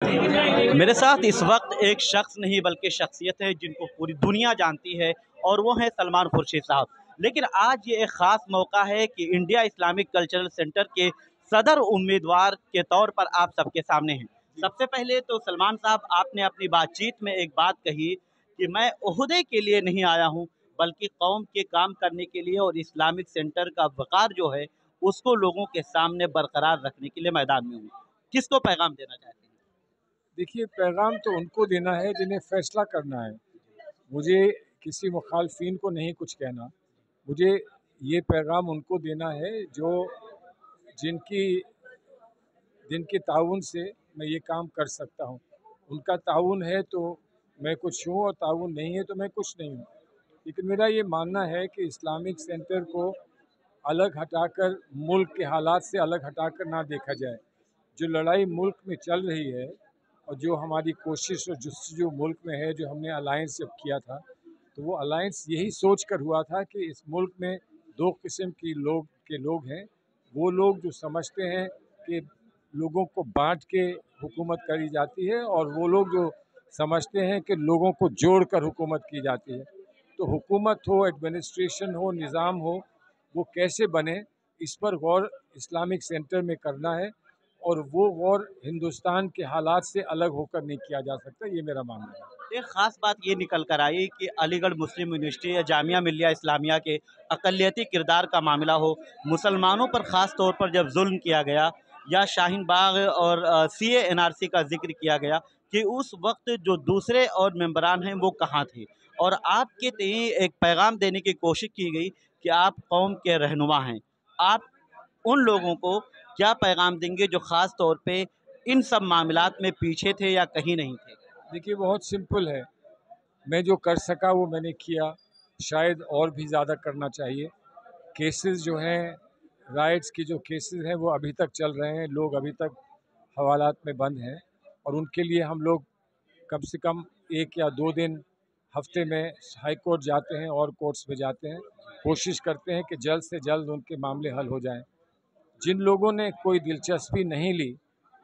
मेरे साथ इस वक्त एक शख्स नहीं बल्कि शख्सियत है जिनको पूरी दुनिया जानती है और वो है सलमान खुर्शीद साहब। लेकिन आज ये एक ख़ास मौका है कि इंडिया इस्लामिक कल्चरल सेंटर के सदर उम्मीदवार के तौर पर आप सबके सामने हैं। सबसे पहले तो सलमान साहब, आपने अपनी बातचीत में एक बात कही कि मैं ओहदे के लिए नहीं आया हूँ बल्कि कौम के काम करने के लिए और इस्लामिक सेंटर का वक़ार जो है उसको लोगों के सामने बरकरार रखने के लिए मैदान में हूँ। किसको पैगाम देना चाहते हैं? देखिए, पैगाम तो उनको देना है जिन्हें फ़ैसला करना है। मुझे किसी मुखालफिन को नहीं कुछ कहना। मुझे ये पैगाम उनको देना है जो जिनकी जिनके ताउन से मैं ये काम कर सकता हूँ। उनका ताउन है तो मैं कुछ हूँ और ताउन नहीं है तो मैं कुछ नहीं हूँ। लेकिन मेरा ये मानना है कि इस्लामिक सेंटर को अलग हटाकर, मुल्क के हालात से अलग हटाकर ना देखा जाए। जो लड़ाई मुल्क में चल रही है और जो हमारी कोशिश और जस्तजू मुल्क में है, जो हमने अलायंस जब किया था, तो वो अलायंस यही सोच कर हुआ था कि इस मुल्क में दो किस्म के लोग हैं। वो लोग जो समझते हैं कि लोगों को बांट के हुकूमत करी जाती है, और वो लोग जो समझते हैं कि लोगों को जोड़ कर हुकूमत की जाती है। तो हुकूमत हो, एडमिनिस्ट्रेशन हो, निज़ाम हो, वो कैसे बने, इस पर गौर इस्लामिक सेंटर में करना है। और वो गौर हिंदुस्तान के हालात से अलग होकर नहीं किया जा सकता, ये मेरा मानना है। एक ख़ास बात ये निकल कर आई कि अलीगढ़ मुस्लिम यूनिवर्सिटी या जामिया मिल्लिया इस्लामिया के अक़लियती किरदार का मामला हो, मुसलमानों पर ख़ास तौर पर जब जुल्म किया गया या शाहीन बाग और सीए एनआरसी का जिक्र किया गया कि उस वक्त जो दूसरे और मेंबरान हैं वो कहाँ थे, और आपके तय एक पैगाम देने की कोशिश की गई कि आप कौम के रहनुमा हैं। आप उन लोगों को क्या पैगाम देंगे जो ख़ास तौर पे इन सब मामलात में पीछे थे या कहीं नहीं थे? देखिए, बहुत सिंपल है। मैं जो कर सका वो मैंने किया, शायद और भी ज़्यादा करना चाहिए। केसेस जो हैं, राइट्स की जो केसेस हैं, वो अभी तक चल रहे हैं। लोग अभी तक हवालात में बंद हैं, और उनके लिए हम लोग कम से कम 1 या 2 दिन हफ्ते में हाई कोर्ट जाते हैं और कोर्ट्स में जाते हैं। कोशिश करते हैं कि जल्द से जल्द उनके मामले हल हो जाएं। जिन लोगों ने कोई दिलचस्पी नहीं ली,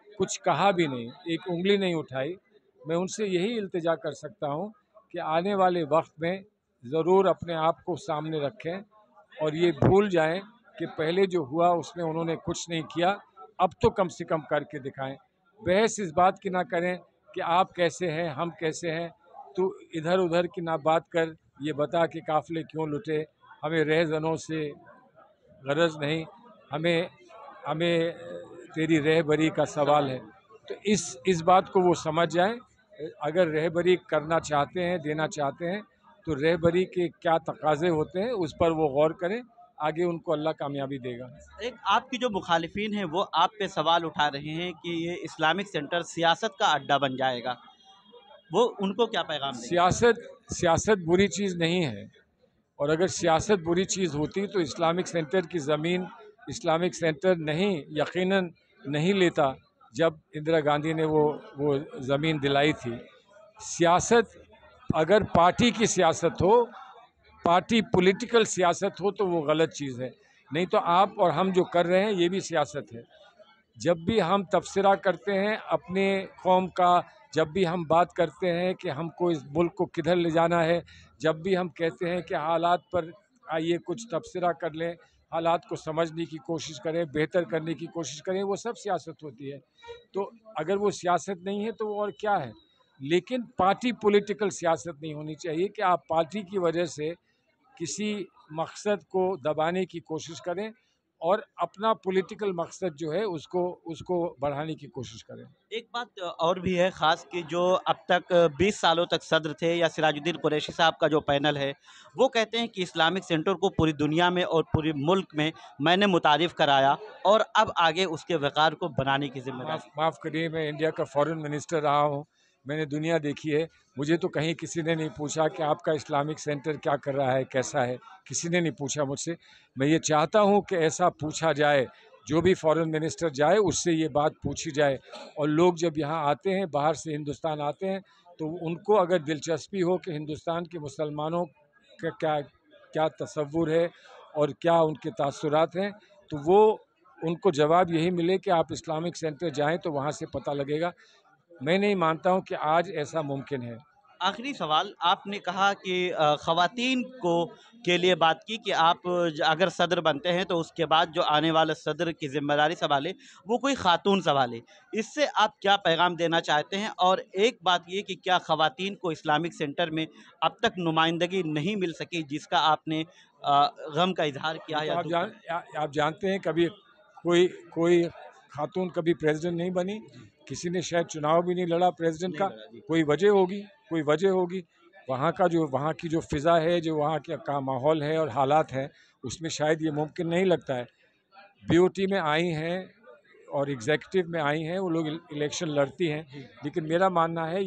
कुछ कहा भी नहीं, एक उँगली नहीं उठाई, मैं उनसे यही इल्तिजा कर सकता हूँ कि आने वाले वक्त में ज़रूर अपने आप को सामने रखें और ये भूल जाएं कि पहले जो हुआ उसमें उन्होंने कुछ नहीं किया। अब तो कम से कम करके दिखाएं। बहस इस बात की ना करें कि आप कैसे हैं, हम कैसे हैं। तो इधर उधर की ना बात कर ये बता कि काफ़िले क्यों लुटे। हमें रहज़नों से गरज नहीं, हमें हमें तेरी रहबरी का सवाल है। तो इस बात को वो समझ जाएं। अगर रहबरी करना चाहते हैं, देना चाहते हैं, तो रहबरी के क्या तकाज़े होते हैं उस पर वो गौर करें। आगे उनको अल्लाह कामयाबी देगा। एक आपकी जो मुखालिफिन हैं वो आप पे सवाल उठा रहे हैं कि ये इस्लामिक सेंटर सियासत का अड्डा बन जाएगा, वो उनको क्या पैगाम देंगे? सियासत सियासत बुरी चीज़ नहीं है, और अगर सियासत बुरी चीज़ होती तो इस्लामिक सेंटर की ज़मीन इस्लामिक सेंटर नहीं यकीनन नहीं लेता जब इंदिरा गांधी ने वो ज़मीन दिलाई थी। सियासत अगर पार्टी की सियासत हो, पार्टी पॉलिटिकल सियासत हो, तो वो गलत चीज़ है। नहीं तो आप और हम जो कर रहे हैं ये भी सियासत है। जब भी हम तबसरा करते हैं अपने कौम का, जब भी हम बात करते हैं कि हमको इस मुल्क को किधर ले जाना है, जब भी हम कहते हैं कि हालात पर आइए कुछ तबसरा कर लें, हालात को समझने की कोशिश करें, बेहतर करने की कोशिश करें, वो सब सियासत होती है। तो अगर वो सियासत नहीं है तो वो और क्या है। लेकिन पार्टी पॉलिटिकल सियासत नहीं होनी चाहिए कि आप पार्टी की वजह से किसी मकसद को दबाने की कोशिश करें और अपना पॉलिटिकल मकसद जो है उसको उसको बढ़ाने की कोशिश करें। एक बात और भी है ख़ास कि जो अब तक 20 सालों तक सद्र थे या सिराजुद्दीन कुरैशी साहब का जो पैनल है, वो कहते हैं कि इस्लामिक सेंटर को पूरी दुनिया में और पूरे मुल्क में मैंने मुतारिफ़ कराया और अब आगे उसके वक़ार को बनाने की ज़िम्मेदारी। माफ़ करिए, मैं इंडिया का फॉरेन मिनिस्टर रहा हूँ, मैंने दुनिया देखी है। मुझे तो कहीं किसी ने नहीं पूछा कि आपका इस्लामिक सेंटर क्या कर रहा है, कैसा है, किसी ने नहीं पूछा मुझसे। मैं ये चाहता हूँ कि ऐसा पूछा जाए, जो भी फॉरेन मिनिस्टर जाए उससे ये बात पूछी जाए। और लोग जब यहाँ आते हैं, बाहर से हिंदुस्तान आते हैं, तो उनको अगर दिलचस्पी हो कि हिंदुस्तान के मुसलमानों का क्या क्या तसव्वुर है और क्या उनके तासुरात हैं, तो वो उनको जवाब यही मिले कि आप इस्लामिक सेंटर जाएं तो वहाँ से पता लगेगा। मैं नहीं मानता हूँ कि आज ऐसा मुमकिन है। आखिरी सवाल, आपने कहा कि ख़वातीन को के लिए बात की कि आप अगर सदर बनते हैं तो उसके बाद जो आने वाले सदर की ज़िम्मेदारी संभाले वो कोई ख़ातून संभाले। इससे आप क्या पैगाम देना चाहते हैं? और एक बात ये कि क्या ख़वातीन को इस्लामिक सेंटर में अब तक नुमाइंदगी नहीं मिल सकी जिसका आपने गम का इज़हार ये किया तो या दुःख का? आप जानते हैं, कभी कोई कोई खातून कभी प्रेसिडेंट नहीं बनी, किसी ने शायद चुनाव भी नहीं लड़ा प्रेसिडेंट नहीं का। लगा जी। कोई वजह होगी। वहाँ की जो फ़िज़ा है, जो वहाँ का माहौल है और हालात हैं, उसमें शायद ये मुमकिन नहीं लगता है। बीओटी में आई हैं और एग्ज़ेक्युटिव में आई हैं, वो लोग इलेक्शन लड़ती हैं, लेकिन मेरा मानना है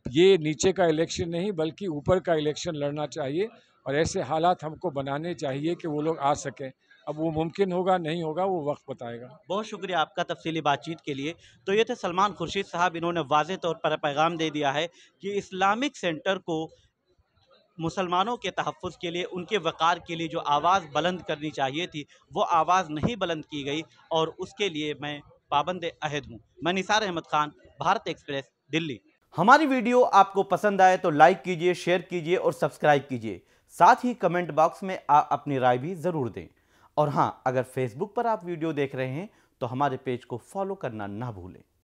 ये नीचे का इलेक्शन नहीं बल्कि ऊपर का इलेक्शन लड़ना चाहिए और ऐसे हालात हमको बनाने चाहिए कि वो लोग आ सकें। अब वो मुमकिन होगा नहीं होगा वो वक्त बताएगा। बहुत शुक्रिया आपका तफसीली बातचीत के लिए। तो ये थे सलमान खुर्शीद साहब, इन्होंने वाज़ेह तौर पर पैगाम दे दिया है कि इस्लामिक सेंटर को मुसलमानों के तहफ़्फ़ुज़ के लिए, उनके वक़ार के लिए जो आवाज़ बुलंद करनी चाहिए थी, वो आवाज़ नहीं बुलंद की गई और उसके लिए मैं पाबंद-ए-अहद हूँ। मैं निसार अहमद ख़ान, भारत एक्सप्रेस, दिल्ली। हमारी वीडियो आपको पसंद आए तो लाइक कीजिए, शेयर कीजिए और सब्सक्राइब कीजिए। साथ ही कमेंट बॉक्स में अपनी राय भी ज़रूर दें। और हाँ, अगर फेसबुक पर आप वीडियो देख रहे हैं तो हमारे पेज को फॉलो करना ना भूलें।